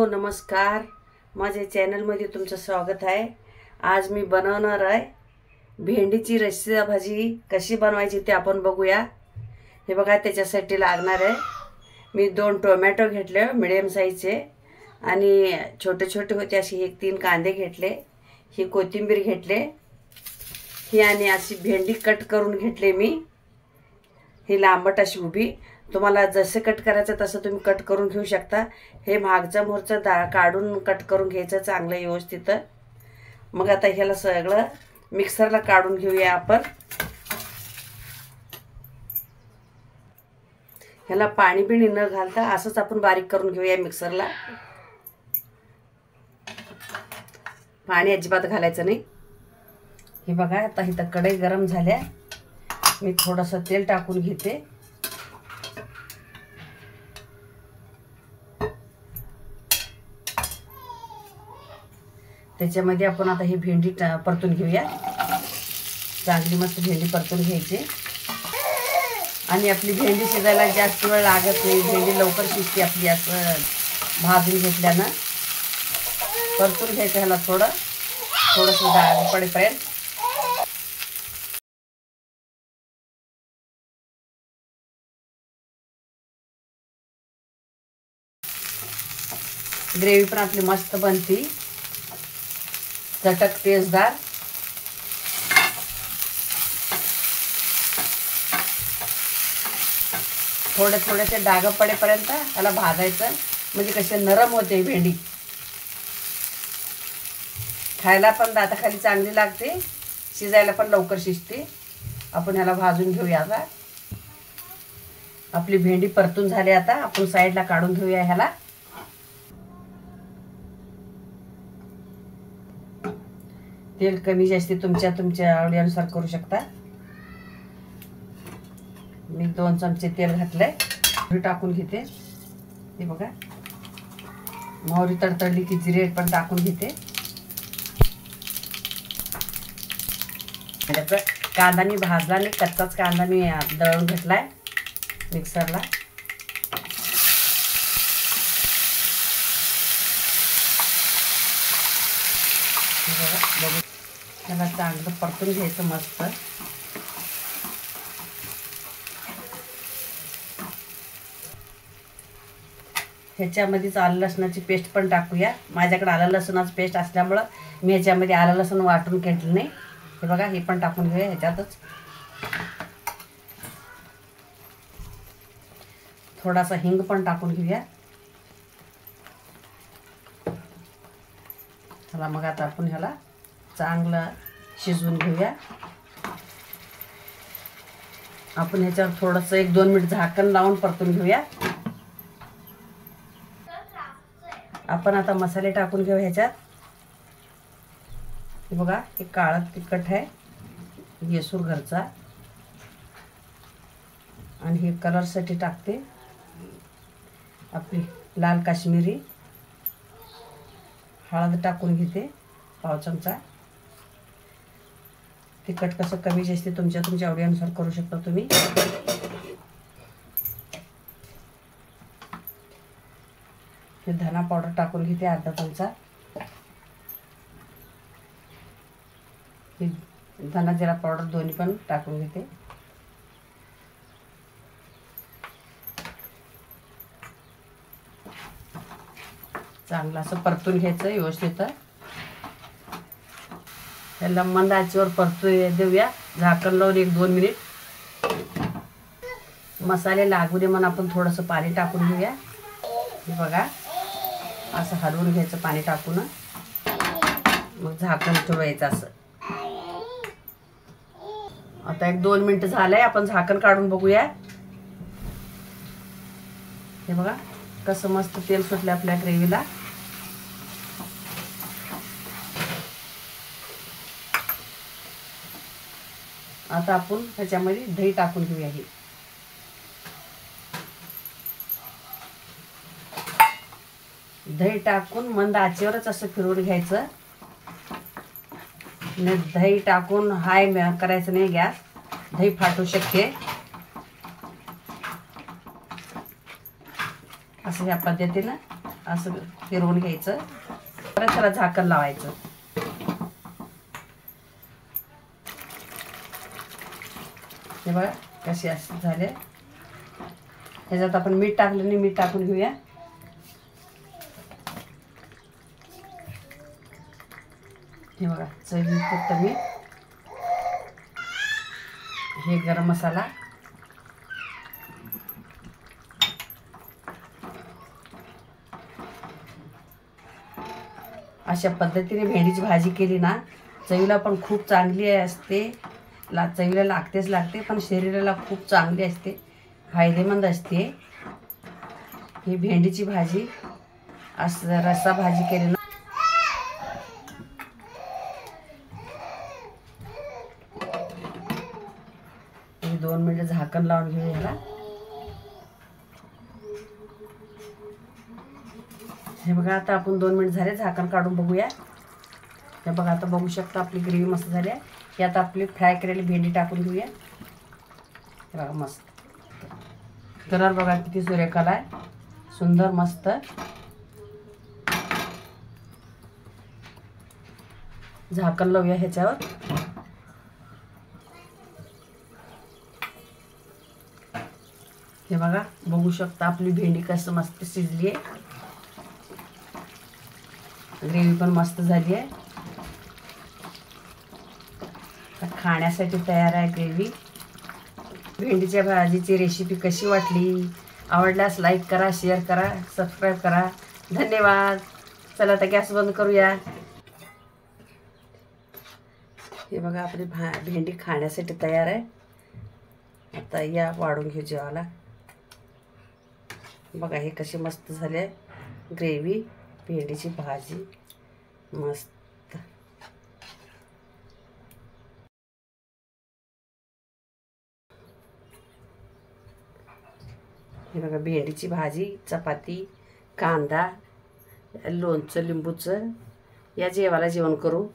Hello नमस्कार, माझ्या चॅनलमध्ये तुमचं स्वागत आहे। आज मी बनवणार आहे भेंडीची रस्सा भाजी। कशी बनवायची ते आपण बघूया। हे बघा, त्याच्यासाठी लागणार आहे मी 2 टोमॅटो घेतले मिडियम साईजचे, आणि छोटे छोटे होते असे 1-3 कांदे घेतले, ही कोथिंबीर घेतले, ही आणि अशी भेंडी कट करून घेतले मी, ही लांबट अशी उभी। तुम्हाला जसे कट करायचं तसं तुम्ही कट करून घेऊ शकता। हे मागचं मोरचं काढून कट करून घ्यायचं चांगलं व्यवस्थित। मग आता ह्याला सगळं मिक्सरला काढून घेऊया आपण। ह्याला पाणी बिणी न घालता असंच आपण बारीक करून घेऊया मिक्सरला। पाणी अजिबात घालायचं नाही। हे बघा, आता इथं कढई गरम झाल्या, मी थोडंसं तेल टाकून घेते। त्याच्यामध्ये आपण आता ही भेंडी परतून घेऊया। चांगली मस्त भेंडी परतून घ्यायची, आणि आपली भेंडी शिजायला जास्त वेळ लागत नाही। भेंडी लवकर शिजते आपली असं भाजून घेतल्यानं। परतून घ्यायचं ह्याला थोडंसं डाग पडेपर्यंत। ग्रेव्ही पण आपली मस्त बनती, चटक टेस्टदार। थोडेसे डाग पडेपर्यंत त्याला भाजायचं, म्हणजे कसे नरम होते भेंडी, खायला पण दाताखाली चांगली लागते, शिजायला पण लवकर शिजते। आपण ह्याला भाजून घेऊया। आता आपली भेंडी परतून झाली, आता आपण साईडला काढून घेऊया ह्याला। तेल कमी जास्ती तुमच्या आवडीनुसार करू शकता। मी 2 चमचे तेल घातलंय, मोहरी टाकून घेते। हे बघा, मोहरी तडतडली की जिरे पण टाकून घेते। कांदा मी भाजला नाही, कच्चाच कांदा मी दळून घेतलाय मिक्सरला। बघू, त्याला चांगलं परतून घ्यायचं मस्त। ह्याच्यामध्येच आलं लसणाची पेस्ट पण टाकूया। माझ्याकडे आलं लसणाची पेस्ट असल्यामुळं मी ह्याच्यामध्ये आलं लसूण वाटून घेतलं नाही। हे बघा, हे पण टाकून घेऊया ह्याच्यातच। थोडासा हिंग पण टाकून घेऊया। चला मग आता आपण ह्याला चांगलं शिजवून घेऊया। आपण ह्याच्यावर थोडंसं 1-2 मिनिट झाकण लावून परतून घेऊया। आपण आता मसाले टाकून घेऊ ह्याच्यात। हे बघा, हे काळं तिखट आहे, येसूर घरचा, आणि हे कलरसाठी टाकते आपली लाल काश्मीरी। हळद टाकून घेते 1/2 चमचा। तिखट कसं कमी जास्त तुमच्या आवडीनुसार करू शकता तुम्ही। हे धना पावडर टाकून घेते 1/2 चमचा। हे धना जिरा पावडर दोन्ही पण टाकून घेते। चांगलं असं परतून घ्यायचं व्यवस्थित। ह्याला मंद आचेवर परतून देऊया, झाकण लावून 1-2 मिनिट। मसाले लागू दे म्हणून आपण थोडंसं पाणी टाकून घेऊया। हे बघा, असं हलवून घ्यायचं पाणी टाकून, मग झाकण ठेवायचं असं। आता 1-2 मिनिट झालंय, आपण झाकण काढून बघूया। हे बघा, कसं मस्त तेल सुटलं आपल्या ग्रेव्हीला। आता आपण ह्याच्यामध्ये दही टाकून घेऊया। हे दही टाकून मंद आचेवरच असं फिरवून घ्यायचं। दही टाकून हाय करायचं नाही गॅस, दही फाटू शकते। असं ह्या पद्धतीनं असं फिरवून घ्यायचं, परत त्याला झाकण लावायचं. हे बघा कसे असं झाले. ह्याच्यात आपण मीठ टाकलं नाही, मीठ टाकून घेऊया. हे बघा चवीपुरतं मीठ, हे गरम मसाला, अशा पद्धतीने भेंडीची भाजी केली ना चवीला पण खूप चांगली असते. चवीला लागते, पण शरीराला खूप चांगली असते, फायदेमंद असते. ही भेंडीची भाजी असं रस्सा भाजी केली ना, 2 मिनिट झाकण लावून घेऊ ह्याला. हे बघा आता आपण 2 मिनिट झाले, झाकण काढून बघूया. हे बघा आता बघू शकता आपली ग्रेव्ही मस्त झाली आहे. ही आता आपली फ्राय केलेली भेंडी टाकून घेऊया. हे बघा मस्त कलर बघा किती सुरेख आलाय, सुंदर मस्त. झाकण लावूया ह्याच्यावर. हे बघा बघू शकता आपली भेंडी कसं मस्त शिजली आहे, ग्रेव्ही पण मस्त झाली आहे. खाण्यासाठी तयार आहे ग्रेव्ही. भेंडीच्या भाजीची रेसिपी कशी वाटली, आवडल्यास लाईक करा, शेअर करा, सबस्क्राईब करा. धन्यवाद. चला आता गॅस बंद करूया. हे बघा आपली भेंडी खाण्यासाठी तयार आहे. आता या वाढून घेऊ जेवायला. बघा हे कशी मस्त झाले ग्रेव्ही, भेंडीची भाजी मस्त. हे बघा भेंडीची भाजी, चपाती, कांदा, लोणचं, लिंबूचं. या जेवायला जेवण करू.